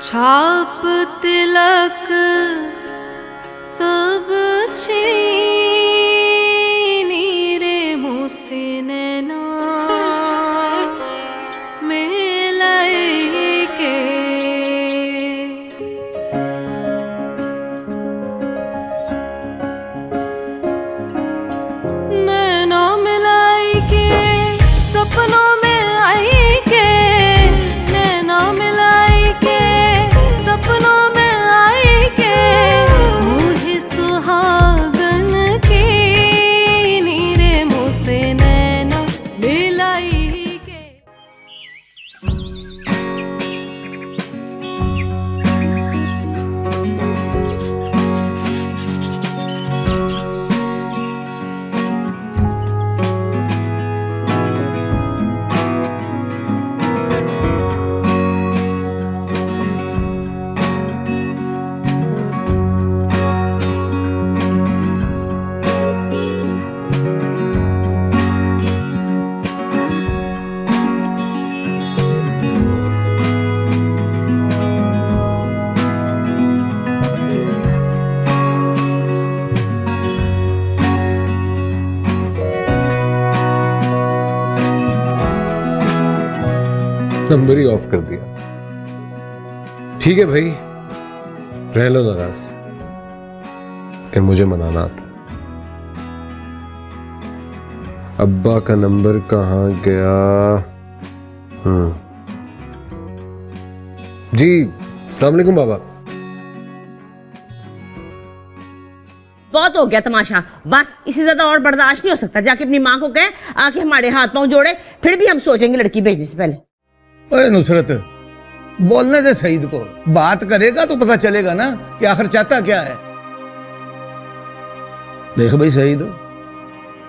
छाप तिलक सब छीनी रे मुझसे नैना मिलाई के। नैना मिलाई के सपनों में आई के, नैना मिलाई के सपनों में आई के, मुझे सुहागन की नीरे मुझसे नैना मिलाई के। नंबर ही ऑफ कर दिया। ठीक है भाई, रह लो नाराज, लेकिन मुझे मनाना आता। अब्बा का नंबर कहाँ गया? जी अस्सलाम वालेकुम बाबा। बहुत हो गया तमाशा, बस इससे ज्यादा और बर्दाश्त नहीं हो सकता। जाके अपनी माँ को कहे आके हमारे हाथ पांव जोड़े, फिर भी हम सोचेंगे लड़की भेजने से पहले। ओए नुसरत, बोलने दे सईद को, बात करेगा तो पता चलेगा ना कि आखिर चाहता क्या है। देख भाई सईद,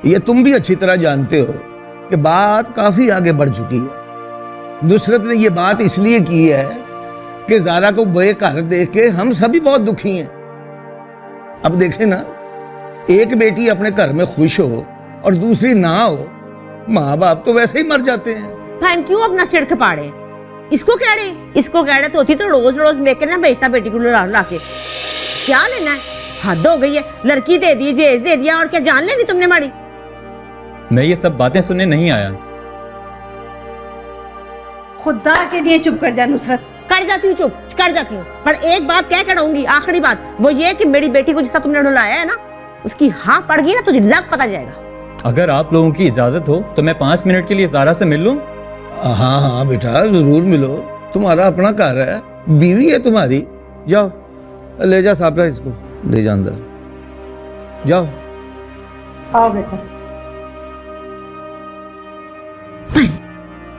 ये तुम भी अच्छी तरह जानते हो कि बात काफी आगे बढ़ चुकी है। नुसरत ने ये बात इसलिए की है कि ज़ारा को बेघर देख के हम सभी बहुत दुखी हैं। अब देखे ना, एक बेटी अपने घर में खुश हो और दूसरी ना हो, माँ बाप तो वैसे ही मर जाते हैं। बहन क्यों अपना सिर खपाड़े? इसको कह रहे, इसको कह रहे तो होती तो रोज रोज मेकर ना बेचता बेटी को ला के। क्या लेना है? हद हो गई है। लड़की दे दी, जेज दे दिया, और क्या जान लेनी तुमने माड़ी? मैं ये सब बातें सुनने नहीं आया। खुदा के लिए चुप कर जा नुसरत। कर जाती हूँ, चुप कर जाती हूँ, पर एक बात कह कर रहूंगी, आखिरी बात, वो ये कि मेरी बेटी को जिसका तुमने ढुलाया है ना, उसकी हाँ पड़ गई ना, तुझे लग पता जाएगा। अगर आप लोगों की इजाजत हो तो मैं 5 मिनट के लिए ज़ारा से मिल लूं? हाँ हाँ बेटा, जरूर मिलो, तुम्हारा अपना घर है, बीवी है तुम्हारी। जाओ ले जा साबरा, इसको ले जा अंदर, जाओ। आओ बेटा।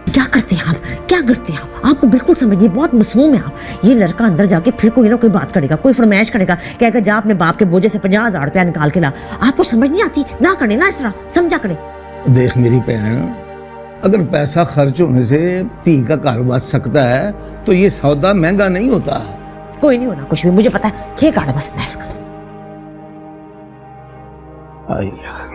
क्या करते हैं आप? क्या करते हैं आप? आपको बिल्कुल समझिए, बहुत मासूम है आप। ये लड़का अंदर जाके फिर कोई ना कोई बात करेगा, कोई फरमाइश करेगा, कहेगा जा अपने बाप के बोझे से 50,000 रुपया निकाल के ला। आपको समझ नहीं आती? ना करे ना इस तरह, समझा करे। देख मेरी बहन, अगर पैसा खर्च होने से धी का घर बच सकता है तो ये सौदा महंगा नहीं होता। कोई नहीं होना कुछ भी, मुझे पता है। खे काटा बस ना इसका। आई यार,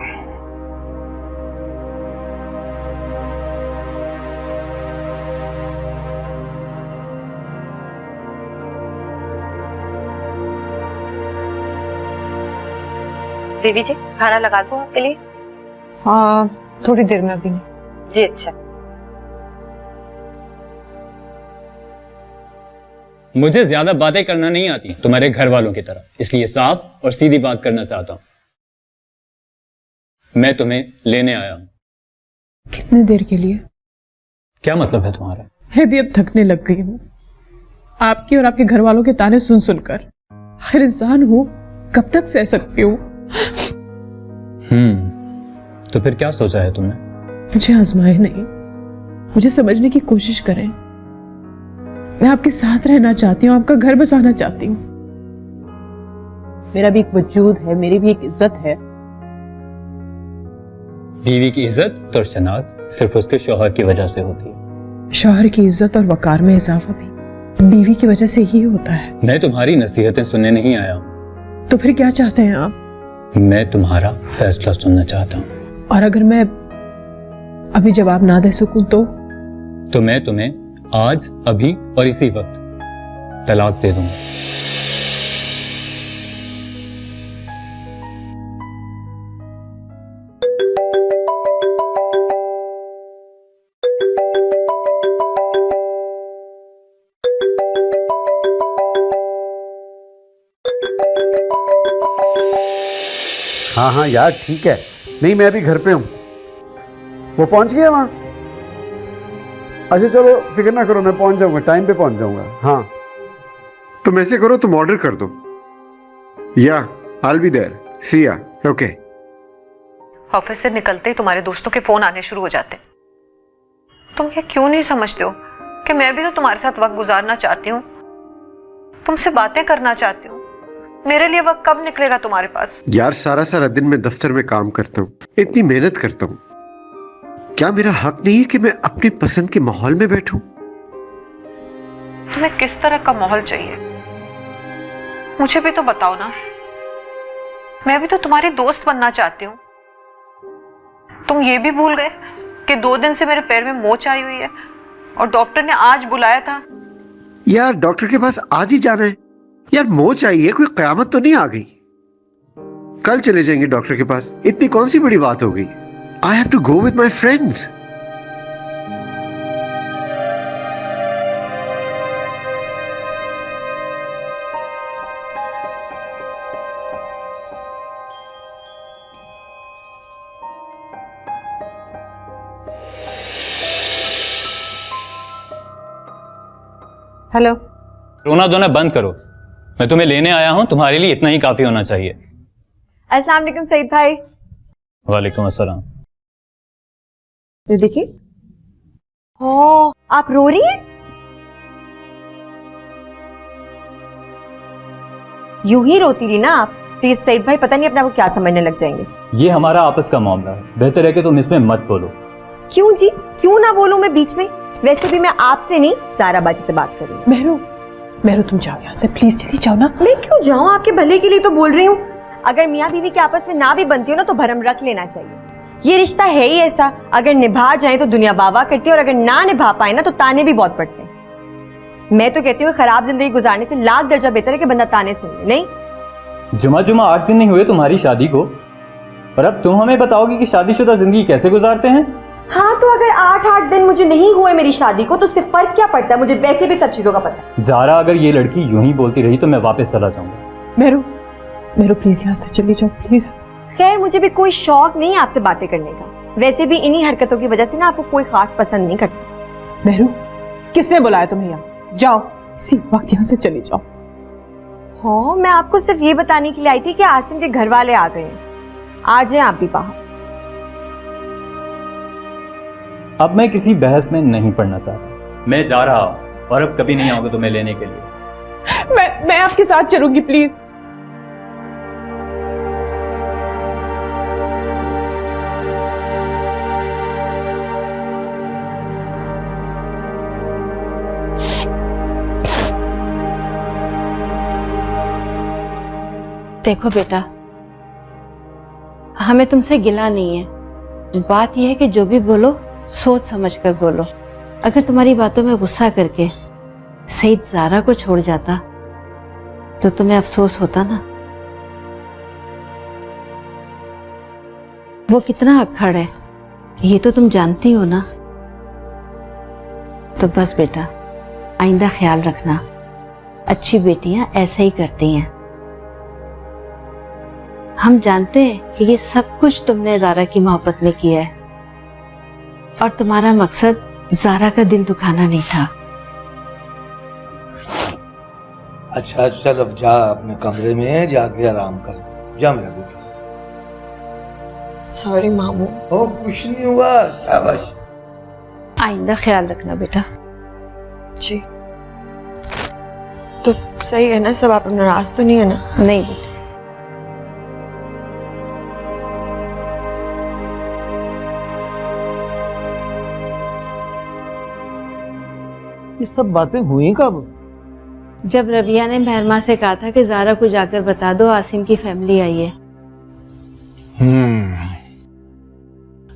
देवी जी, खाना लगा दूं आपके लिए? हाँ थोड़ी देर में, अभी नहीं। जी अच्छा। मुझे ज्यादा बातें करना नहीं आती तुम्हारे घर वालों की तरह, इसलिए साफ और सीधी बात करना चाहता हूं। मैं तुम्हें लेने आया हूं। कितने देर के लिए? क्या मतलब है तुम्हारा? मैं भी अब थकने लग गई हूँ आपकी और आपके घर वालों के ताने सुन सुनकर। आखिर इंसान हूँ, कब तक सह सकती हूँ? तो फिर क्या सोचा है तुमने? मुझे आजमाए नहीं, मुझे समझने की कोशिश करें। मैं आपके साथ रहना चाहती हूँ, आपका घर बसाना चाहती हूँ। मेरा भी एक वजूद है, मेरी भी एक इज्जत है। बीवी की इज्जत और शनाख्त सिर्फ उसके शौहर की वजह से होती है। शौहर की इज्जत और वकार में इजाफा भी बीवी की वजह से ही होता है। मैं तुम्हारी नसीहतें सुनने नहीं आया हूं। तो फिर क्या चाहते हैं आप? मैं तुम्हारा फैसला सुनना चाहता हूँ। और अगर मैं अभी जवाब ना दे सकूं तो मैं तुम्हें आज, अभी और इसी वक्त तलाक दे दूंगा। हाँ हाँ यार ठीक है। नहीं मैं अभी घर पे हूँ। वो पहुंच गया वहाँ? अच्छा चलो फिक्र ना करो, मैं पहुंच जाऊंगा, टाइम पे पहुंच जाऊंगा। हाँ तुम ऐसे करो, तुम ऑर्डर कर दो। या I'll be there. See ya. Okay. Office से निकलते ही तुम्हारे दोस्तों के फोन आने शुरू हो जाते। तुम ये क्यों नहीं समझते हो कि मैं भी तो तुम्हारे साथ वक्त गुजारना चाहती हूँ, तुमसे बातें करना चाहती हूँ। मेरे लिए वक्त कब निकलेगा तुम्हारे पास? यार सारा सारा दिन मैं दफ्तर में काम करता हूँ, इतनी मेहनत करता हूँ। क्या मेरा हक नहीं है कि मैं अपनी पसंद के माहौल में बैठूं? तुम्हें किस तरह का माहौल चाहिए मुझे भी तो बताओ ना। मैं भी तो तुम्हारी दोस्त बनना चाहती हूँ। तुम ये भी भूल गए कि 2 दिन से मेरे पैर में मोच आई हुई है और डॉक्टर ने आज बुलाया था। यार डॉक्टर के पास आज ही जाना है? यार मोच आई है, कोई कयामत तो नहीं आ गई? कल चले जाएंगे डॉक्टर के पास, इतनी कौन सी बड़ी बात हो गई? I have to go with my friends. Hello. रोना धोना बंद करो, मैं तुम्हें लेने आया हूं, तुम्हारे लिए इतना ही काफी होना चाहिए। अस्सलाम वालेकुम सईद भाई। वालेकुम अस्सलाम। देखिए, ओ आप रो रही हैं? यूं ही रोती रही ना आप तो ये सईद भाई पता नहीं अपने आप को क्या समझने लग जाएंगे। ये हमारा आपस का मामला है, बेहतर है कि तुम इसमें मत बोलो। क्यों जी, क्यों ना बोलूं मैं बीच में? वैसे भी मैं आपसे नहीं ज़ारा बाजी से बात कर रही हूँ। मेहरू तुम जाओ यहाँ से प्लीज, चली जाओ ना। मैं क्यों जाऊँ, आपके भले के लिए तो बोल रही हूँ। अगर मियाँ बीवी के आपस में ना भी बनती हो ना तो भरम रख लेना चाहिए। ये रिश्ता है ही ऐसा, अगर निभा जाए तो दुनिया वाह करती है और अगर ना निभा पाए ना तो ताने भी बहुत पड़ते हैं। मैं तो कहती हूँ खराब जिंदगी गुजारने से लाख दर्जा बेहतर है कि बंदा ताने सुन ले। नहीं जुमा 8 दिन नहीं हुए तुम्हारी शादी को, और अब तुम हमें बताओगी कि शादीशुदा जिंदगी कैसे गुजारते हैं? हाँ तो अगर 8 दिन मुझे नहीं हुए मेरी शादी को तो सिर्फ फर्क क्या पड़ता है? मुझे वैसे भी सब चीजों का पता है। ज़ारा अगर ये लड़की यूं ही बोलती रही तो मैं वापस चला जाऊंगा। मेहरू प्लीज यहाँ से चली जाओ प्लीज। खैर मुझे भी कोई शौक नहीं है आपसे बातें करने का, वैसे भी इन्हीं हरकतों की वजह से ना आपको कोई खास पसंद नहीं करता। मेहरू किसने बुलाया तुम्हें यहाँ? जाओ इसी वक्त यहाँ से चली जाओ। हाँ मैं आपको सिर्फ ये बताने के लिए आई थी कि आसिम के घर वाले आ गए हैं, आ जाए आप भी बाहर। अब मैं किसी बहस में नहीं पड़ना चाहता, मैं जा रहा हूँ और अब कभी नहीं आऊंगा तुम्हें लेने के लिए। मैं आपके साथ चलूंगी प्लीज। देखो बेटा, हमें तुमसे गिला नहीं है, बात यह है कि जो भी बोलो सोच समझ कर बोलो। अगर तुम्हारी बातों में गुस्सा करके सईद ज़ारा को छोड़ जाता तो तुम्हें अफसोस होता ना। वो कितना अक्खड़ है ये तो तुम जानती हो ना। तो बस बेटा आइंदा ख्याल रखना, अच्छी बेटियां ऐसा ही करती हैं। हम जानते हैं कि ये सब कुछ तुमने ज़ारा की मोहब्बत में किया है और तुम्हारा मकसद ज़ारा का दिल दुखाना नहीं था। अच्छा चल अब जा अपने कमरे में जाके आराम कर, जा मेरा बेटा। सॉरी मामू। ओ कुछ नहीं हुआ, शाबाश। आइंदा ख्याल रखना बेटा। जी तो सही है ना सब, आप नाराज तो नहीं है ना? नहीं बेटा। ये सब बातें हुई कब? जब रबिया ने मेहरमा से कहा था कि ज़ारा को जाकर बता दो आसिम की फैमिली आई है।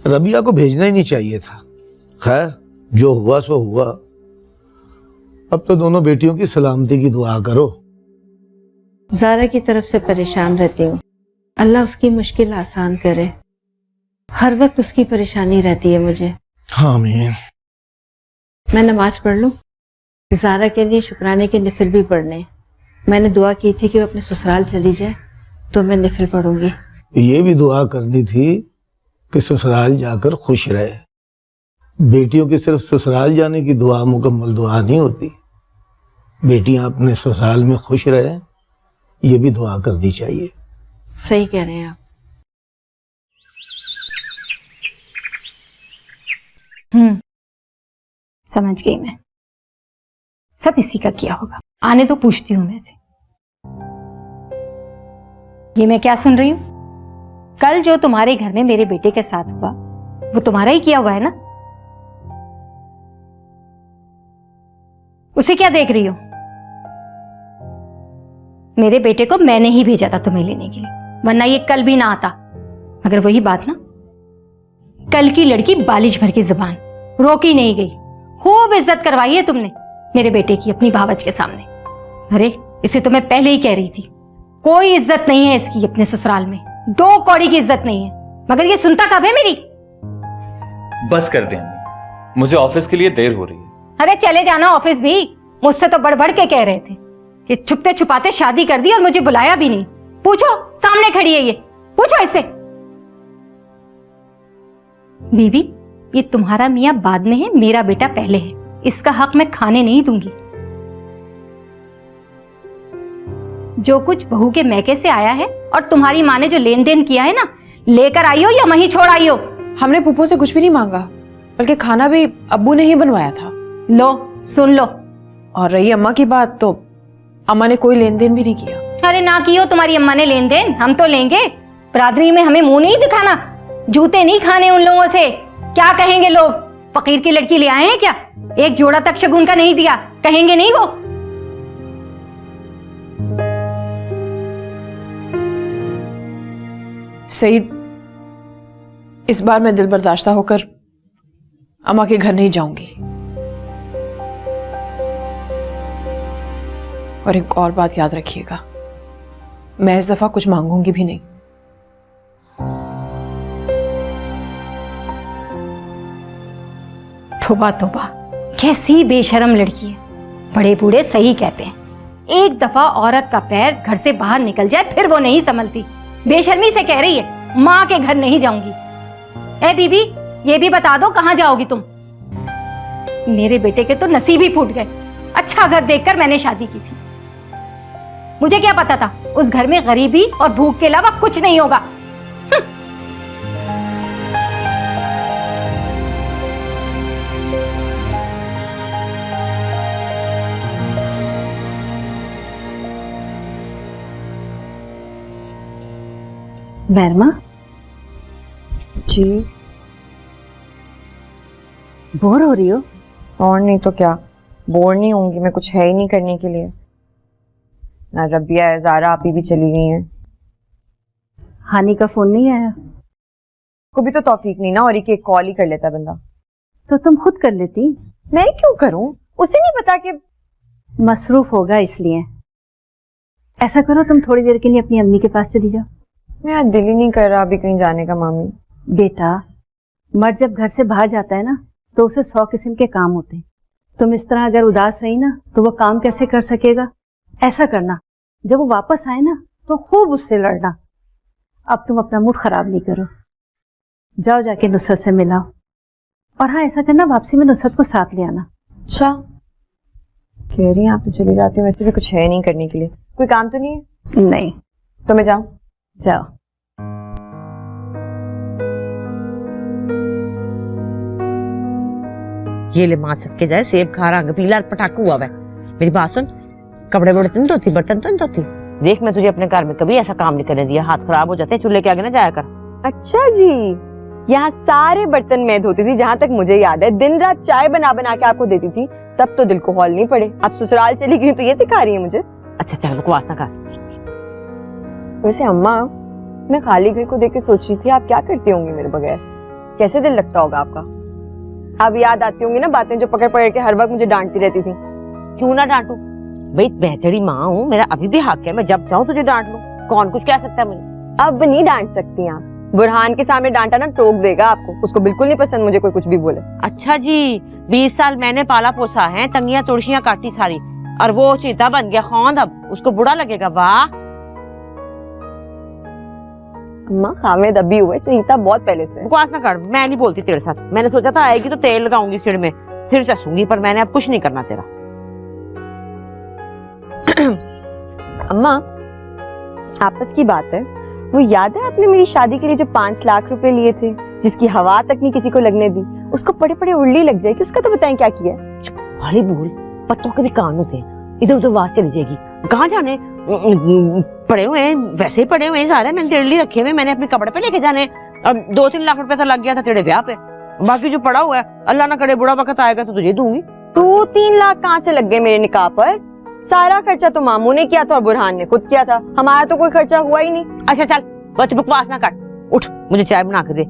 रबिया को भेजना ही नहीं चाहिए था। खैर जो हुआ सो हुआ। अब तो दोनों बेटियों की सलामती की दुआ करो। जारा की तरफ से परेशान रहती हूँ, अल्लाह उसकी मुश्किल आसान करे। हर वक्त उसकी परेशानी रहती है मुझे। आमीन। मैं नमाज पढ़ लूँ? जारा के लिए शुक्राने के निफिल भी पढ़ने। मैंने दुआ की थी कि वो अपने ससुराल चली जाए, तो मैं निफिल पढ़ूंगी। ये भी दुआ करनी थी कि ससुराल जाकर खुश रहे। बेटियों की सिर्फ ससुराल जाने की दुआ मुकम्मल दुआ नहीं होती। बेटियां अपने ससुराल में खुश रहे, ये भी दुआ करनी चाहिए। सही कह रहे हैं आप। समझ गई मैं, सब इसी का किया होगा। आने तो पूछती हूं मैं से। ये मैं क्या सुन रही हूं? कल जो तुम्हारे घर में मेरे बेटे के साथ हुआ वो तुम्हारा ही किया हुआ है ना? उसे क्या देख रही हो? मेरे बेटे को मैंने ही भेजा था तुम्हें लेने के लिए, वरना ये कल भी ना आता। मगर वही बात ना, कल की लड़की बालिश भर की जुबान, रोकी नहीं गई। खूब इज्जत करवाई है तुमने मेरे बेटे की अपनी भावज के सामने। अरे इसे तो मैं पहले ही कह रही थी, कोई इज्जत नहीं है इसकी अपने ससुराल में, 2 कौड़ी की इज्जत नहीं है। मगर ये सुनता कब है मेरी? बस कर दें, मुझे ऑफिस के लिए देर हो रही है। अरे चले जाना ऑफिस भी, मुझसे तो बढ़ बढ़ के कह रहे थे कि छुपते छुपाते शादी कर दी और मुझे बुलाया भी नहीं। पूछो, सामने खड़ी है ये, पूछो इससे। बीबी, ये तुम्हारा मियां बाद में है, मेरा बेटा पहले है। इसका हक मैं खाने नहीं दूंगी। जो कुछ बहू के मैके से आया है और तुम्हारी माँ ने जो लेन देन किया है ना, लेकर आई हो या वहीं छोड़ आई हो? हमने पुप्पो से कुछ भी नहीं मांगा, बल्कि खाना भी अब्बू ने ही बनवाया था। लो सुन लो। और रही अम्मा की बात, तो अम्मा ने कोई लेन देन भी नहीं किया। अरे ना की हो तुम्हारी अम्मा ने लेन देन, हम तो लेंगे। बरादरी में हमें मुंह नहीं दिखाना, जूते नहीं खाने उन लोगों से। क्या कहेंगे लोग, फकीर की लड़की ले आए हैं क्या? एक जोड़ा तक शगुन का नहीं दिया, कहेंगे नहीं वो? सईद, इस बार मैं दिल बर्दाश्ता होकर अम्मा के घर नहीं जाऊंगी। और एक और बात याद रखिएगा, मैं इस दफा कुछ मांगूंगी भी नहीं। तौबा तौबा, कैसी बेशरम लड़की है। बड़े बूढ़े सही कहते हैं, एक दफा औरत का पैर घर से बाहर निकल जाए फिर वो नहीं संभलती। बेशर्मी से कह रही है माँ के घर नहीं जाऊंगी। ए बीबी, ये भी बता दो कहाँ जाओगी तुम? मेरे बेटे के तो नसीब ही फूट गए। अच्छा घर देखकर मैंने शादी की थी। मुझे क्या पता था उस घर में गरीबी और भूख के अलावा कुछ नहीं होगा। बैरमा जी। बोर हो रही हो? और नहीं तो क्या, बोर नहीं होंगी मैं, कुछ है ही नहीं करने के लिए। ना रबिया है, जारा आप भी चली गई हैं। हानि का फोन नहीं आया? को भी तो तौफीक नहीं ना, और एक कॉल ही कर लेता बंदा। तो तुम खुद कर लेती। मैं क्यों करूं? उसे नहीं पता कि मसरूफ होगा इसलिए। ऐसा करो, तुम थोड़ी देर के लिए अपनी अम्मी के पास चली जाओ। मेरा दिल ही नहीं कर रहा अभी कहीं जाने का मामी। बेटा, मर्द जब घर से बाहर जाता है ना, तो उसे 100 किस्म के काम होते हैं। तुम इस तरह अगर उदास रही ना, तो वो काम कैसे कर सकेगा? ऐसा करना, जब वो वापस आए ना, तो खूब उससे लड़ना। अब तुम अपना मूड खराब नहीं करो, जाओ जाके नुसरत से मिलाओ। और हाँ, ऐसा करना, वापसी में नुसरत को साथ ले आना। अच्छा कह रही हैं आप तो चली जाती हूँ, वैसे भी कुछ है नहीं करने के लिए। कोई काम तो नहीं है? नहीं। तो मैं जाऊं? जाओ। ये ले मां सद के जाए, सेब खा रंग पीला पटाखा हुआ है। मेरी बात सुन, कपड़े बड़े तो नहीं धोती, बर्तन तो नहीं धोती। देख, मैं तुझे अपने घर में कभी ऐसा काम नहीं करने दिया। हाथ खराब हो जाते हैं, चूल्हे के आगे ना जाया कर। अच्छा जी, यहाँ सारे बर्तन मैं धोती थी, जहाँ तक मुझे याद है। दिन रात चाय बना बना के आपको देती थी, तब तो दिल को हौल नहीं पड़े। अब ससुराल चली गई तो ये सिखा रही है मुझे। अच्छा चल, बकवास ना कर। वैसे अम्मा, मैं खाली घर को देख के सोच रही थी आप क्या करती होंगी मेरे बगैर। कैसे दिल लगता होगा आपका? अब याद आती होंगी ना बातें जो पकड़ पकड़ के हर वक्त मुझे डांटती रहती थी। क्यों ना डांटू? भाई मैं तेरी माँ हूँ, मेरा अभी भी हक है, मैं जब चाहूँ तुझे डांट लूँ। कौन कुछ कह सकता है मुझे? अब नहीं डांट सकती आप। बुरहान के सामने डांटा ना टोक देगा आपको। उसको बिल्कुल नहीं पसंद मुझे कोई कुछ भी बोले। अच्छा जी, 20 साल मैंने पाला पोसा है, तंगियां तुड़शियां काटी सारी, और वो चीता बन गया खौंद, अब उसको बुरा लगेगा। वाह अम्मा, हामिद अभी हुए, चीता बहुत पहले से। बकवास ना कर, मैं नहीं बोलती तेरे साथ। मैंने सोचा था आएगी तो तेल लगाऊंगी सिर में, फिर चसूंगी, पर मैंने अब कुछ नहीं करना तेरा। अम्मा, आपस की बात है, वो याद है आपने मेरी शादी के लिए जो 5 लाख रुपए लिए थे, जिसकी हवा तक नहीं किसी को लगने दी? उसको पड़े पड़े उल्ली लग जाएगी, उसका तो बताएं क्या किया? वाली बोल, पत्तों के भी कान होते हैं, इधर उधर आवाज चली जाएगी। कहाँ जाने, पड़े हुए हैं, वैसे ही पड़े हुए हैं सारे, मैंने तेरे लिए रखे हुए, मैंने अपने कपड़े पे लेके जाने, और 2-3 लाख रुपए तो लग गया था तेरे ब्याह पे। बाकी जो पड़ा हुआ है, अल्लाह ना करे बुरा वक्त आएगा तो तुझे दूंगी। 2-3 लाख कहाँ से लग गए मेरे निकाह पर? सारा खर्चा तो मामू ने किया था और बुरहान ने खुद किया था, हमारा तो कोई खर्चा हुआ ही नहीं। अच्छा चल, बस बकवास ना कर, उठ मुझे चाय बना के दे।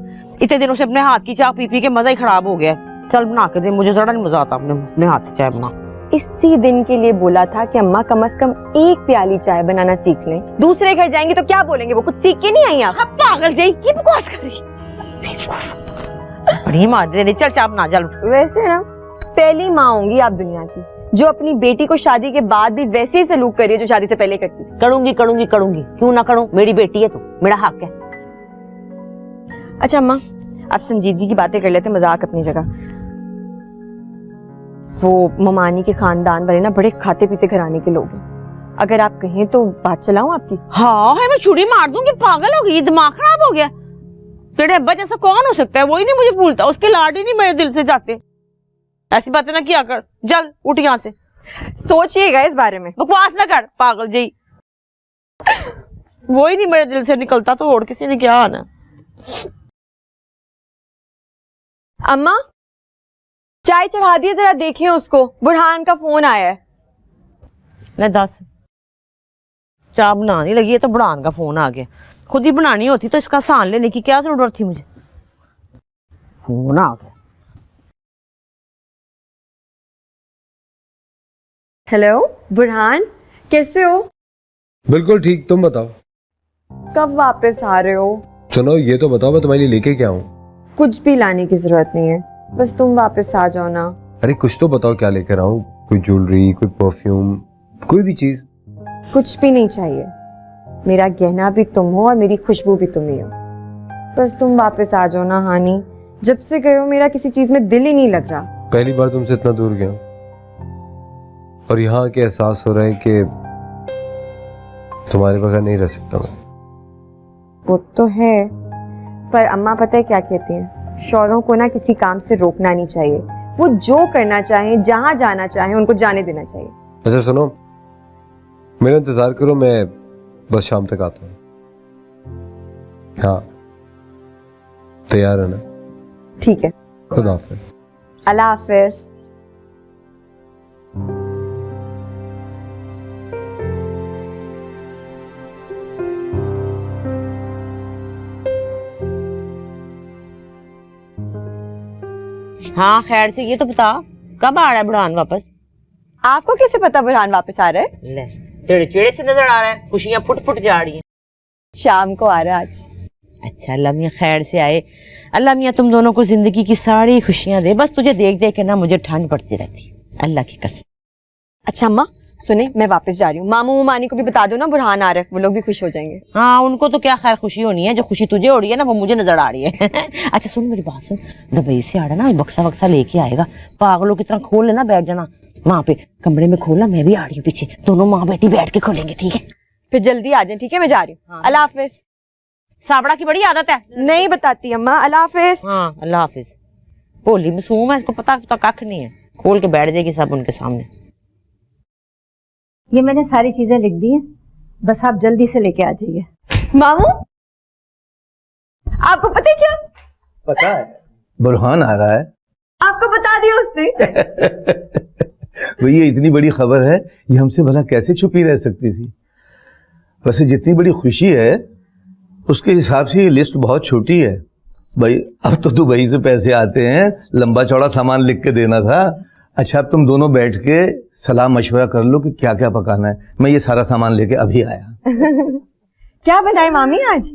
इतने दिनों से अपने हाथ की चाय पी पी के मजा ही खराब हो गया है। चल बना के दे, मुझे जरा नहीं मजा आता अपने हाथ से चाय बना। इसी दिन के लिए बोला था कि अम्मा कम से कम 1 प्याली चाय बनाना सीख लें। दूसरे घर जाएंगे तो क्या बोलेंगे, वो कुछ सीख के नहीं आई आप? पागल जाई, की बकवास कर रही बड़ी मादरे ने। चल चाय बना, चल उठ। वैसे ना पहली माँ होंगी आप दुनिया की जो अपनी बेटी को शादी के बाद भी वैसे ही सलूक करिए जो शादी से पहले करती थी। करूंगी करूंगी करूंगी, क्यों ना करूं, मेरी बेटी है तो मेरा हक है। अच्छा अम्मा, आप संजीदगी की बातें कर लेते, मजाक अपनी जगह। वो ममानी के खानदान वाले ना बड़े खाते पीते घराने के लोग हैं। अगर आप कहें तो बात चलाऊं आपकी? हाँ है, मैं छुरी मार दूंगी। पागल हो गई, दिमाग खराब हो गया। तेरे अब्बा जैसा कौन हो सकता है? वही नहीं मुझे भूलता, उसके लाड ही नहीं मेरे दिल से जाते। ऐसी बातें ना किया कर, चल उठ यहाँ से। सोचिएगा इस बारे में। बकवास ना कर पागल जी, वही नहीं मेरे दिल से निकलता तो और किसी ने क्या आना। अम्मा चाय चढ़ा दिए, जरा देखिए उसको, बुरहान का फोन आया है। ले 10 चाय बनाने लगी है तो बुरहान का फोन आ गया। खुद ही बनानी होती तो इसका सान लेने की क्या जरूरत थी मुझे। फोन आ गया। हेलो बुरहान, कैसे हो? बिल्कुल ठीक, तुम बताओ। कब वापस आ रहे हो? सुनो, ये तो बताओ मैं तुम्हारे लिए लेके क्या हूँ? कुछ भी लाने की जरूरत नहीं है, बस तुम वापस आ जाओ ना। अरे कुछ तो बताओ, क्या लेकर आऊँ? कोई ज्वेलरी, कोई परफ्यूम, कोई भी चीज? कुछ भी नहीं चाहिए, मेरा गहना भी तुम हो और मेरी खुशबू भी तुम ही हो। बस तुम वापस आ जाओ ना हानी। जब से गए हो मेरा किसी चीज में दिल ही नहीं लग रहा। पहली बार तुमसे इतना दूर गया और यहाँ के एहसास हो रहा है कि तुम्हारे बगैर नहीं रह सकता मैं। वो तो है, पर अम्मा पता है क्या कहती हैं? शौहरों को ना किसी काम से रोकना नहीं चाहिए, वो जो करना चाहें, जहां जाना चाहें, उनको जाने देना चाहिए। अच्छा सुनो, मेरा इंतजार करो, मैं बस शाम तक आता हूँ। हाँ तैयार है ना? ठीक है, खुदा हाफिज। अल्लाह हाफिज। हाँ खैर से, ये तो बता कब आ रहा है बुरहान वापस? आपको कैसे पता बुरहान वापस आ रहा है? ले तेरे चेहरे से नजर आ रहा है, खुशियां फुट फुट जा रही हैं। शाम को आ रहा है आज। अच्छा अल्लाह मियाँ खैर से आए। अल्लाह मियाँ तुम दोनों को जिंदगी की सारी खुशियां दे। बस तुझे देख देख के ना मुझे ठंड पड़ती रहती, अल्लाह की कसम। अच्छा अम्मा सुने, मैं वापस जा रही हूँ। मामू मानी को भी बता दो ना बुरहान आ रहा है, वो लोग भी खुश हो जाएंगे। हाँ उनको तो क्या खैर खुशी होनी है, जो खुशी तुझे हो रही है ना वो मुझे नजर आ रही है। अच्छा सुन मेरी बात सुन, दुबई से आ रहा ना बक्सा वक्सा लेके आएगा, पागलों की तरह खोल लेना, बैठ जाना वहां पे कमरे में, खोलना, मैं भी आ रही हूँ पीछे, दोनों माँ बेटी बैठ के खोलेंगे, ठीक है? फिर जल्दी आ जाए, ठीक है? मैं जा रही हूँ। अल्लाह हाफिज। साबड़ा की बड़ी आदत है, नहीं बताती अम्मा। अल्लाह हाफिज। हाँ अल्लाह हाफिज। भोली मासूम है, इसको पता कख नहीं है, खोल के बैठ जाएगी सब उनके सामने। ये मैंने सारी चीजें लिख दी हैं, बस आप जल्दी से लेके आ जाइए। मामू आपको पता है क्या? पता है, बुरहान आ रहा है। आपको बता दिया उसने? भैया इतनी बड़ी खबर है, ये हमसे भला कैसे छुपी रह सकती थी? वैसे जितनी बड़ी खुशी है उसके हिसाब से ये लिस्ट बहुत छोटी है भाई। अब तो दुबई से पैसे आते हैं, लंबा चौड़ा सामान लिख के देना था। अच्छा, अब तुम दोनों बैठ के सलाह मशवरा कर लो कि क्या क्या पकाना है। मैं ये सारा सामान लेके अभी आया। क्या बनाए मामी आज?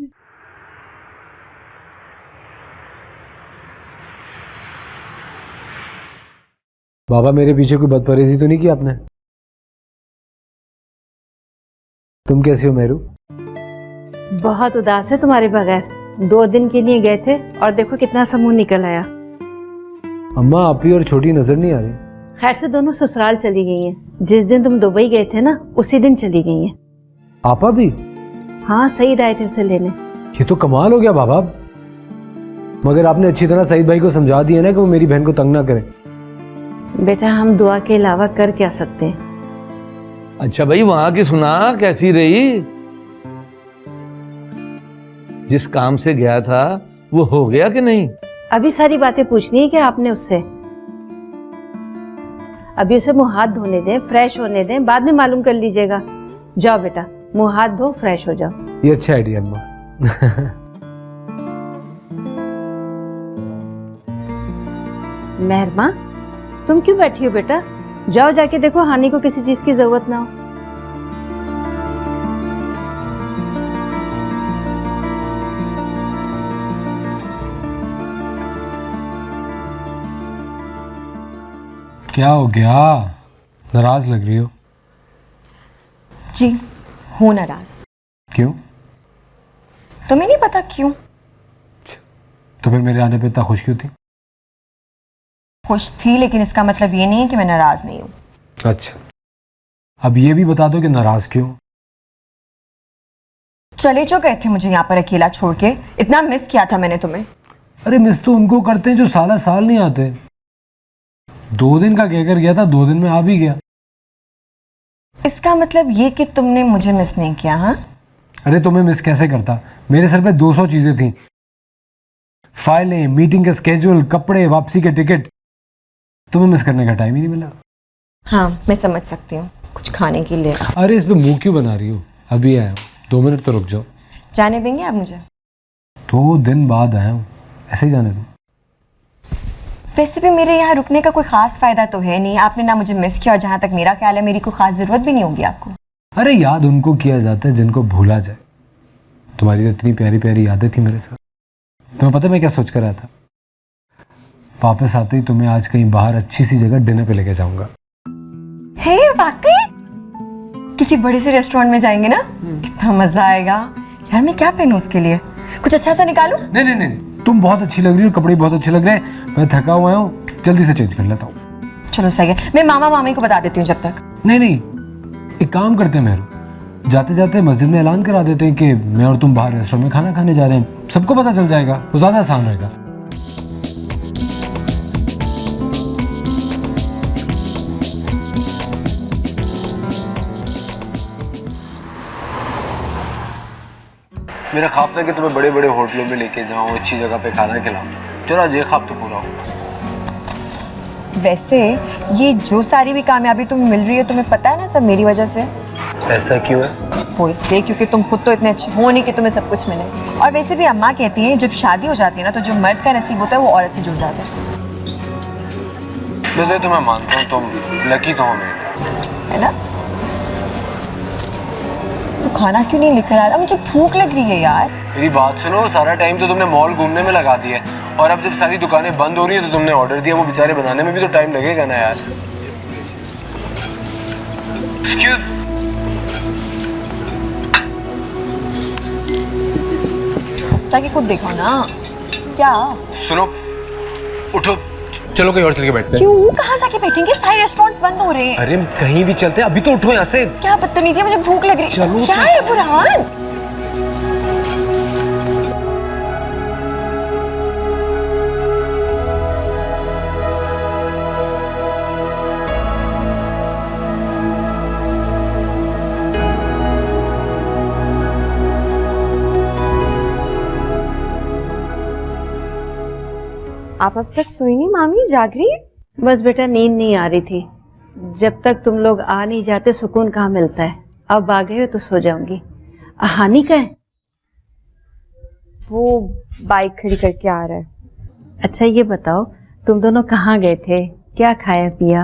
बाबा मेरे पीछे कोई बदपरहेजी तो नहीं की आपने? तुम कैसी हो मेरू? बहुत उदास है तुम्हारे बगैर। 2 दिन के लिए गए थे और देखो कितना समूह निकल आया। अम्मा आप ही और छोटी नजर नहीं आ रही। खैर से दोनों ससुराल चली गई हैं। जिस दिन तुम दुबई गए थे ना, उसी दिन चली गई हैं। आपा भी? हाँ, सईद आए थे उसे लेने। ये तो कमाल हो गया बाबा। मगर आपने अच्छी तरह सईद भाई को समझा दिया ना कि वो मेरी बहन को तंग ना करे। बेटा हम दुआ के अलावा कर क्या सकते हैं। अच्छा भाई, वहां की सुना कैसी रही? जिस काम से गया था वो हो गया कि नहीं? अभी सारी बातें पूछनी है क्या आपने उससे? अभी उसे मुंह हाथ धोने दें, फ्रेश होने दें, बाद में मालूम कर लीजिएगा। जाओ बेटा, मुंह हाथ धो, फ्रेश हो जाओ। ये अच्छा आइडिया अम्मा। मेहरमा, तुम क्यों बैठी हो बेटा? जाओ जाके देखो हानि को किसी चीज की जरूरत ना हो। क्या हो गया? नाराज लग रही हो? जी हूं नाराज। क्यों? तुम्हें नहीं पता क्यों? तो फिर मेरे आने पे इतना खुश क्यों थी? खुश थी, लेकिन इसका मतलब ये नहीं है कि मैं नाराज नहीं हूं। अच्छा, अब ये भी बता दो कि नाराज क्यों? चले जो गए थे मुझे यहाँ पर अकेला छोड़ के। इतना मिस किया था मैंने तुम्हें। अरे मिस तो उनको करते हैं जो साला साल नहीं आते। 2 दिन का कहकर गया था, 2 दिन में आ भी गया। इसका मतलब ये कि तुमने मुझे मिस नहीं किया? हाँ, अरे तुम्हें मिस कैसे करता? मेरे सर पे 200 चीजें थी। फाइलें, मीटिंग का स्केड्यूल, कपड़े, वापसी के टिकट। तुम्हें मिस करने का टाइम ही नहीं मिला। हाँ मैं समझ सकती हूँ, कुछ खाने के लिए। अरे इस पे मुंह क्यों बना रही हो? अभी आया हूँ, 2 मिनट तो रुक जाओ। जाने देंगे आप मुझे? 2 दिन बाद आया हूँ, ऐसे ही जाने दो। वैसे भी मेरे यहाँ रुकने का कोई खास फायदा तो है नहीं। आपने ना मुझे मिस किया, और जहाँ तक मेरा ख्याल है मेरी कोई खास जरूरत भी नहीं होगी आपको। अरे याद उनको किया जाता है जिनको भूला जाए। तुम्हारी तो इतनी प्यारी प्यारी यादें थी मेरे साथ। तुम्हें पता मैं क्या सोच कर आया था? वापस आते ही तुम्हें आज कहीं बाहर अच्छी सी जगह डिनर पे लेके जाऊंगा। हे वाकई? किसी बड़े से रेस्टोरेंट में जाएंगे ना? कितना मजा आएगा। यार मैं क्या पहनूं उसके लिए? कुछ अच्छा सा निकालूं? नहीं नहीं नहीं, तुम बहुत अच्छी लग रही हो, कपड़े बहुत अच्छे लग रहे हैं। मैं थका हुआ हूँ, जल्दी से चेंज कर लेता हूँ। चलो सही है, मैं मामा मामी को बता देती हूँ जब तक। नहीं नहीं, एक काम करते हैं मेहरू, जाते जाते मस्जिद में ऐलान करा देते हैं कि मैं और तुम बाहर रेस्टोरेंट में खाना खाने जा रहे हैं। सबको पता चल जाएगा, वो ज्यादा आसान रहेगा। मेरा ख्वाब था कि तुम्हें बड़े बड़े होटलों में लेके जाऊं, अच्छी जगह पे खाना खिलाऊं। चलो आज ये ख्वाब तो पूरा हो। वैसे ये जो सारी भी कामयाबी तुम्हें मिल रही है, तुम्हें पता है ना सब मेरी वजह से। ऐसा क्यों है? वो इसलिए क्योंकि तुम खुद तो इतने अच्छे हो नहीं कि तुम्हें सब कुछ मिले। और वैसे भी अम्मा कहती हैं जब शादी हो जाती है ना, तो जो मर्द का नसीब होता है वो औरत से जुड़ जाता है। वैसे तो मैं मानता हूँ तुम लकी तो हो मेरे लिए, है ना? तो खाना क्यों नहीं लेकर आ रहा? मुझे भूख लग रही है यार। मेरी बात सुनो, सारा टाइम तो तुमने मॉल घूमने में लगा दिया है, और अब जब सारी दुकानें बंद हो रही है तो तुमने ऑर्डर दिया। वो बेचारे बनाने में भी तो टाइम लगेगा ना यार। एक्सक्यूज, ताकि खुद देखो ना। क्या? सुनो, उठो, चलो कहीं और चल के बैठते हैं। क्यों? कहाँ जाके बैठेंगे? सारे रेस्टोरेंट्स बंद हो रहे हैं। अरे कहीं भी चलते हैं, अभी तो उठो यहाँ से। क्या बदतमीजी है, मुझे भूख लग रही है। चलो क्या है बुरहान? आप अब तक सोई नहीं मामी? जाग रही है? बस बेटा नींद नहीं आ रही थी। जब तक तुम लोग आ नहीं जाते सुकून कहाँ मिलता है। अब आ गए हो तो सो जाऊंगी। हानि का है? वो बाइक खड़ी करके आ रहा है। अच्छा ये बताओ, तुम दोनों कहाँ गए थे? क्या खाया पिया?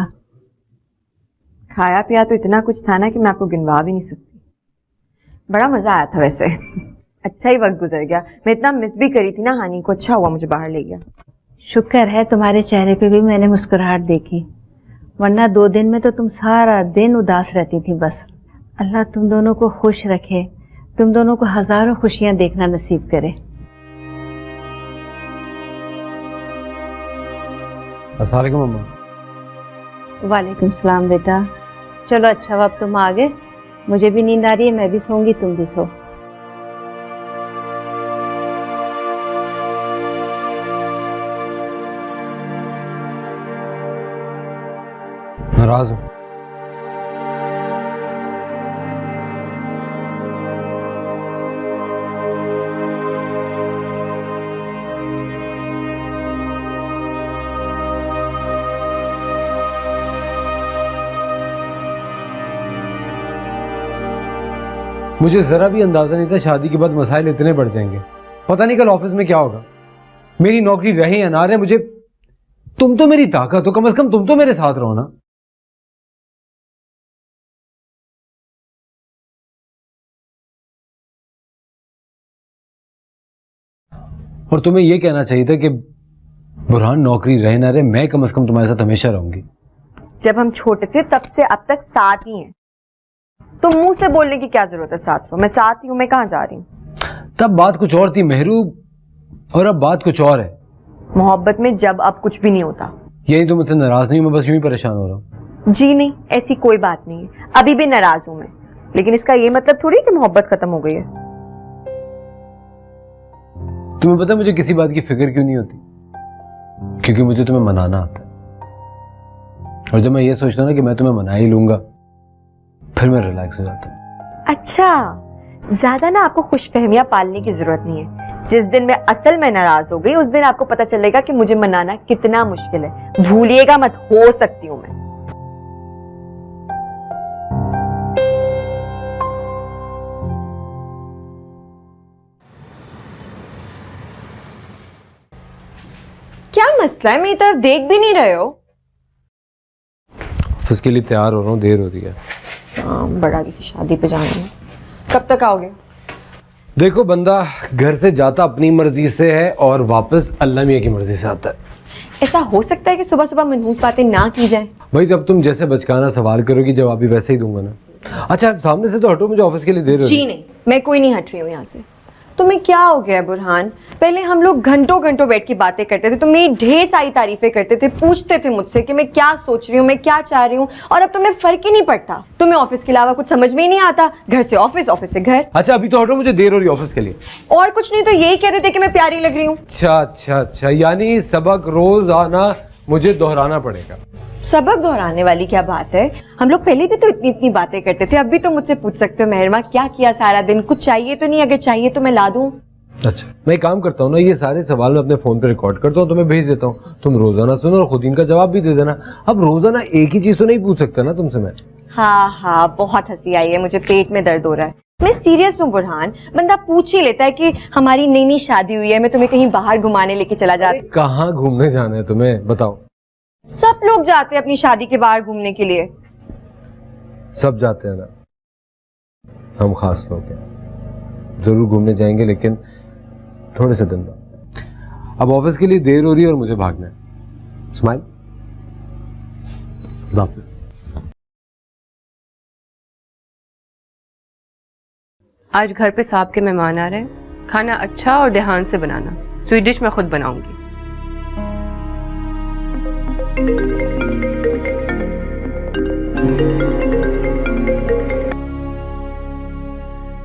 खाया पिया तो इतना कुछ था ना कि मैं आपको गिनवा भी नहीं सकती। बड़ा मजा आया था वैसे। अच्छा ही वक्त गुजर गया। मैं इतना मिस भी करी थी ना हानि को, अच्छा हुआ मुझे बाहर ले गया। शुक्र है तुम्हारे चेहरे पे भी मैंने मुस्कुराहट देखी, वरना 2 दिन में तो तुम सारा दिन उदास रहती थी। बस अल्लाह तुम दोनों को खुश रखे, तुम दोनों को हजारों खुशियां देखना नसीब करे। अस्सलाम वालेकुम मम्मा। वालेकुम सलाम बेटा। चलो अच्छा हुआ अब तुम आ गए, मुझे भी नींद आ रही है, मैं भी सोऊंगी, तुम भी सो। नाराज हूँ। मुझे जरा भी अंदाजा नहीं था शादी के बाद मसाइल इतने बढ़ जाएंगे। पता नहीं कल ऑफिस में क्या होगा। मेरी नौकरी रहे या ना रहे, मुझे तुम तो मेरी ताकत हो, कम से कम तुम तो मेरे साथ रहो ना। और तुम्हें यह कहना चाहिए था कि बुरहान नौकरी रहे ना रहे, मैं कम से कम तुम्हारे साथ हमेशा रहूंगी। जब हम छोटे थे तब से अब तक साथ ही हैं। तो मुंह से बोलने की क्या जरूरत है साथ रहो। मैं साथ ही हूं, मैं कहां जा रही हूं? तब बात कुछ और थी महरूब, और अब बात कुछ और है। मोहब्बत में जब अब कुछ भी नहीं होता। यही तो मुझसे नाराज नहीं हूं, मैं बस यूं ही परेशान हो रहा हूं। जी नहीं, ऐसी कोई बात नहीं है। अभी भी नाराज हूं मैं, लेकिन इसका ये मतलब थोड़ी कि मोहब्बत खत्म हो गई है। तुम्हें पता है मुझे किसी बात की फिक्र क्यों नहीं होती? क्योंकि मुझे तुम्हें मनाना आता है, और जब मैं ये सोचता हूं ना कि मैं तुम्हें मना ही लूंगा, फिर मैं रिलैक्स हो जाता हूं। अच्छा, ज्यादा ना आपको खुशफहमियां पालने की जरूरत नहीं है। जिस दिन मैं असल में नाराज हो गई, उस दिन आपको पता चलेगा कि मुझे मनाना कितना मुश्किल है। भूलिएगा मत, हो सकती हूं मैं। क्या मसला है? मेरी तरफ देख भी नहीं रहे हो। ऑफिस के लिए तैयार हो रहा हूँ, देर हो रही है। बड़ा किसी शादी पे जाना है। कब तक आओगे? देखो, बंदा घर से जाता अपनी मर्जी से है और वापस अल्लाह मियां की मर्जी से आता है। ऐसा हो सकता है कि सुबह सुबह मनहूस बातें ना की जाए? भाई जब तुम जैसे बचकाना सवाल करोगी, जवाब भी वैसे ही दूंगा ना। अच्छा सामने से तो हटो, मुझे ऑफिस के लिए देर हो रही है। जी नहीं, मैं कोई नहीं हट रही हूँ यहाँ से। तुम्हें क्या हो गया बुरहान? पहले हम लोग घंटों घंटों बैठ के बातें करते थे, तुम मेरी ढेर सारी तारीफें करते थे, पूछते थे मुझसे कि मैं क्या सोच रही हूँ, मैं क्या चाह रही हूँ, और अब तुम्हें फर्क ही नहीं पड़ता। तुम्हें ऑफिस के अलावा कुछ समझ में ही नहीं आता। घर से ऑफिस, ऑफिस से घर। अच्छा अभी तो हटो, मुझे देर हो रही है ऑफिस के लिए। और कुछ नहीं तो यही कहते थे कि मैं प्यारी लग रही हूँ। अच्छा, यानी सबक रोज आना मुझे दोहराना पड़ेगा। सबक दोहराने वाली क्या बात है? हम लोग पहले भी तो इतनी इतनी बातें करते थे। अब भी तो मुझसे पूछ सकते हो, मेहरमा क्या किया सारा दिन? कुछ चाहिए तो नहीं? अगर चाहिए तो मैं ला दूं। अच्छा मैं एक काम करता हूँ ना, ये सारे सवाल मैं अपने फोन पे रिकॉर्ड करता हूँ, तुम्हें भेज देता हूँ, तुम रोजाना सुनो और खुद इनका जवाब भी दे देना। अब रोजाना एक ही चीज तो नहीं पूछ सकता ना तुमसे मैं। हाँ, बहुत हंसी आई है, मुझे पेट में दर्द हो रहा है। मैं सीरियस हूँ बुरहान। बंदा पूछ ही लेता है कि हमारी नई नई शादी हुई है, मैं तुम्हें कहीं बाहर घुमाने लेके चला जाता। कहाँ घूमने जाना है तुम्हें बताओ? सब लोग जाते हैं अपनी शादी के बाहर घूमने के लिए। सब जाते हैं ना, हम खास लोग हैं, जरूर घूमने जाएंगे लेकिन थोड़े से दिन बाद। अब ऑफिस के लिए देर हो रही है और मुझे भागना है। स्माइल, वापस। आज घर पे साहब के मेहमान आ रहे हैं। खाना अच्छा और ध्यान से बनाना। स्वीट डिश मैं खुद बनाऊंगी।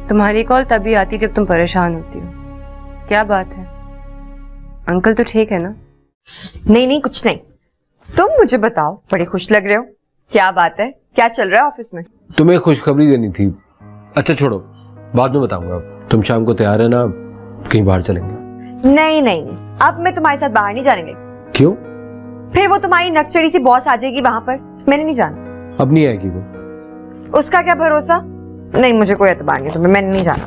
तुम्हारी कॉल तभी आती जब तुम परेशान होती हो। क्या बात है? अंकल तो ठीक है ना? नहीं, कुछ नहीं। तुम मुझे बताओ, बड़े खुश लग रहे हो। क्या बात है? क्या चल रहा है ऑफिस में? तुम्हें खुशखबरी देनी थी। अच्छा छोड़ो, बाद में बताऊंगा। तुम शाम को तैयार है ना? कहीं बाहर चलेंगे? नहीं, अब मैं तुम्हारे साथ बाहर नहीं जाने लगी। क्यों? फिर वो तुम्हारी नकचड़ी सी बॉस आ जाएगी वहां पर, मैंने नहीं जाना। अब नहीं आएगी वो। उसका क्या भरोसा? नहीं, मुझे कोई एतबार नहीं तुम्हें, मैंने नहीं जाना।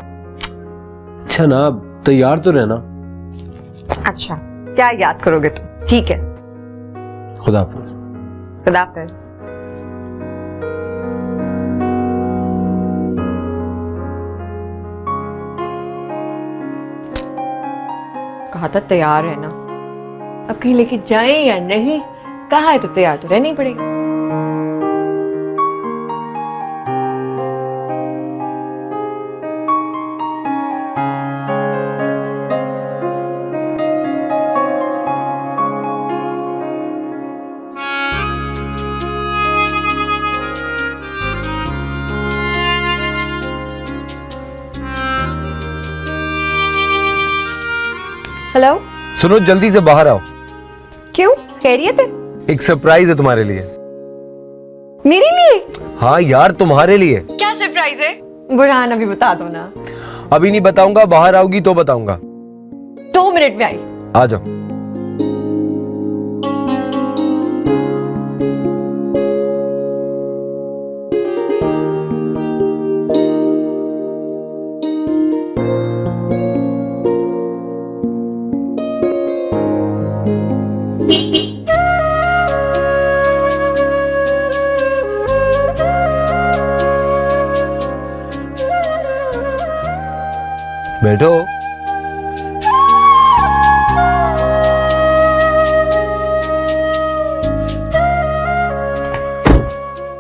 अच्छा ना, तैयार तो रहना। अच्छा, क्या याद करोगे तुम? ठीक है, खुदा हाफिज। खुदा हाफिज। कहा था तैयार है ना, अब कहीं लेके जाएं या नहीं, कहा है तो तैयार तो रहना ही पड़ेगा। हेलो, सुनो जल्दी से बाहर आओ। क्यों, खैरियत है? एक सरप्राइज है तुम्हारे लिए। मेरे लिए? हाँ यार तुम्हारे लिए। क्या सरप्राइज है? बुरहान अभी बता दो ना। अभी नहीं बताऊंगा, बाहर आओगी तो बताऊंगा। 2 मिनट में आई। आ जाओ। बैठो।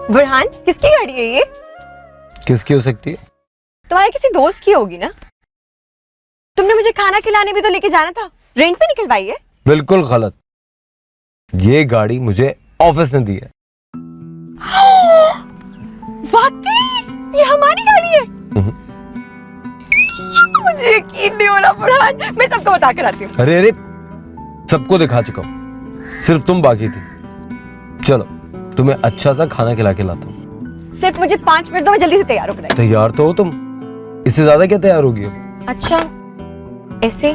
बुरहान, किसकी गाड़ी है ये? किसकी हो सकती है? तुम्हारे किसी दोस्त की होगी ना। तुमने मुझे खाना खिलाने भी तो लेके जाना था, रेंट पे निकलवाई है। बिल्कुल गलत। ये गाड़ी मुझे ऑफिस ने दी है। वाकई ये हमारी गाड़ी है? मुझे यकीन नहीं हो रहा बुरहान, मैं सबको बता कर आती हूँ। अरे अरे, सबको दिखा चुका हूँ, सिर्फ तुम बाकी थी। चलो तुम्हें अच्छा सा खाना खिला के लाता हूँ। सिर्फ मुझे 5 मिनट दो, मैं जल्दी से तैयार होकर आई। तैयार तो हो तुम, इससे ज्यादा क्या तैयार होगी अब? अच्छा ऐसे?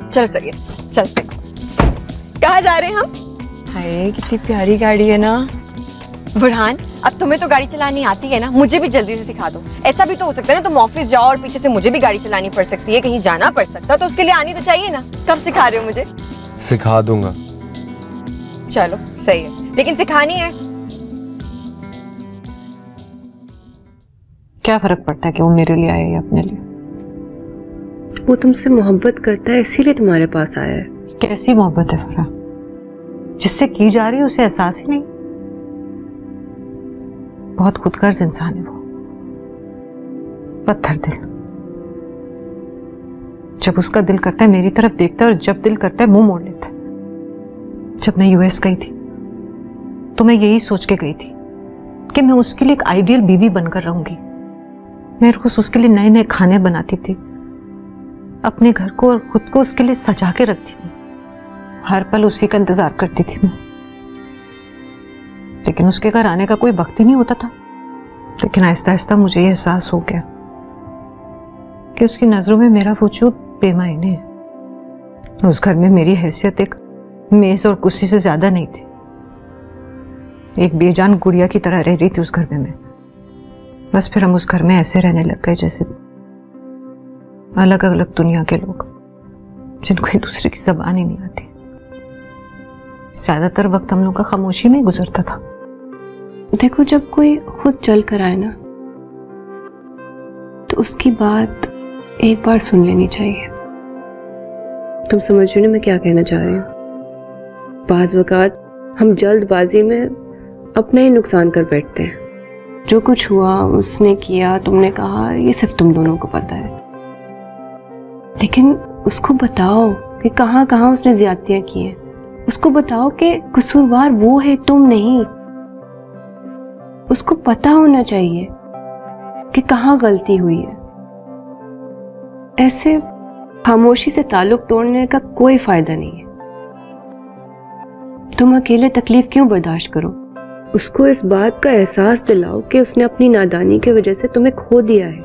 चलो सही है, चलते। कहाँ जा रहे हैं हम? हाय कितनी प्यारी गाड़ी है ना। बुरहान, अब तुम्हें तो गाड़ी चलानी आती है ना, मुझे भी जल्दी से सिखा दो। ऐसा भी तो हो सकता है ना तुम ऑफिस जाओ और पीछे से मुझे भी गाड़ी चलानी पड़ सकती है, कहीं जाना पड़ सकता है, तो उसके लिए आनी तो चाहिए ना। कब सिखा रहे हो मुझे? सिखा दूंगा। चलो सही है, लेकिन सिखानी है। क्या फर्क पड़ता है कि वो मेरे लिए आया या अपने लिए? वो तुमसे मोहब्बत करता है इसीलिए तुम्हारे पास आया है। कैसी मोहब्बत है फरा, जिससे की जा रही है उसे एहसास ही नहीं। बहुत खुदगर्ज इंसान है वो, पत्थर दिल। जब उसका दिल करता है मेरी तरफ देखता है और जब दिल करता है मुंह मोड़ लेता है। जब मैं यूएस गई थी तो मैं यही सोच के गई थी कि मैं उसके लिए एक आइडियल बीवी बनकर रहूंगी। मैं रोज उसके लिए नए नए खाने बनाती थी, अपने घर को और खुद को उसके लिए सजा के रखती थी। हर पल उसी का इंतजार करती थी मैं, लेकिन उसके घर आने का कोई वक्त ही नहीं होता था। लेकिन आहिस्ता आहिस्ता मुझे ये एहसास हो गया कि उसकी नजरों में मेरा वजूद बेमायने है। उस घर में मेरी हैसियत एक मेज और कुर्सी से ज्यादा नहीं थी। एक बेजान गुड़िया की तरह रह रही थी उस घर में मैं। बस फिर हम उस घर में ऐसे रहने लग गए जैसे अलग अलग दुनिया के लोग, जिनको एक दूसरे की जबान ही नहीं आती। ज्यादातर वक्त हम लोग का खामोशी में ही गुजरता था। देखो, जब कोई खुद चल कर आए ना तो उसकी बात एक बार सुन लेनी चाहिए। तुम समझ रही हो ना मैं क्या कहना चाह रही हूँ? बाज़ वक़ात हम जल्दबाजी में अपना ही नुकसान कर बैठते हैं। जो कुछ हुआ, उसने किया, तुमने कहा, ये सिर्फ तुम दोनों को पता है। लेकिन उसको बताओ कि कहाँ कहाँ उसने ज्यादतियां की हैं। उसको बताओ कि कसूरवार वो है, तुम नहीं। उसको पता होना चाहिए कि कहाँ गलती हुई है। ऐसे खामोशी से ताल्लुक तोड़ने का कोई फायदा नहीं है। तुम अकेले तकलीफ क्यों बर्दाश्त करो? उसको इस बात का एहसास दिलाओ कि उसने अपनी नादानी की वजह से तुम्हें खो दिया है।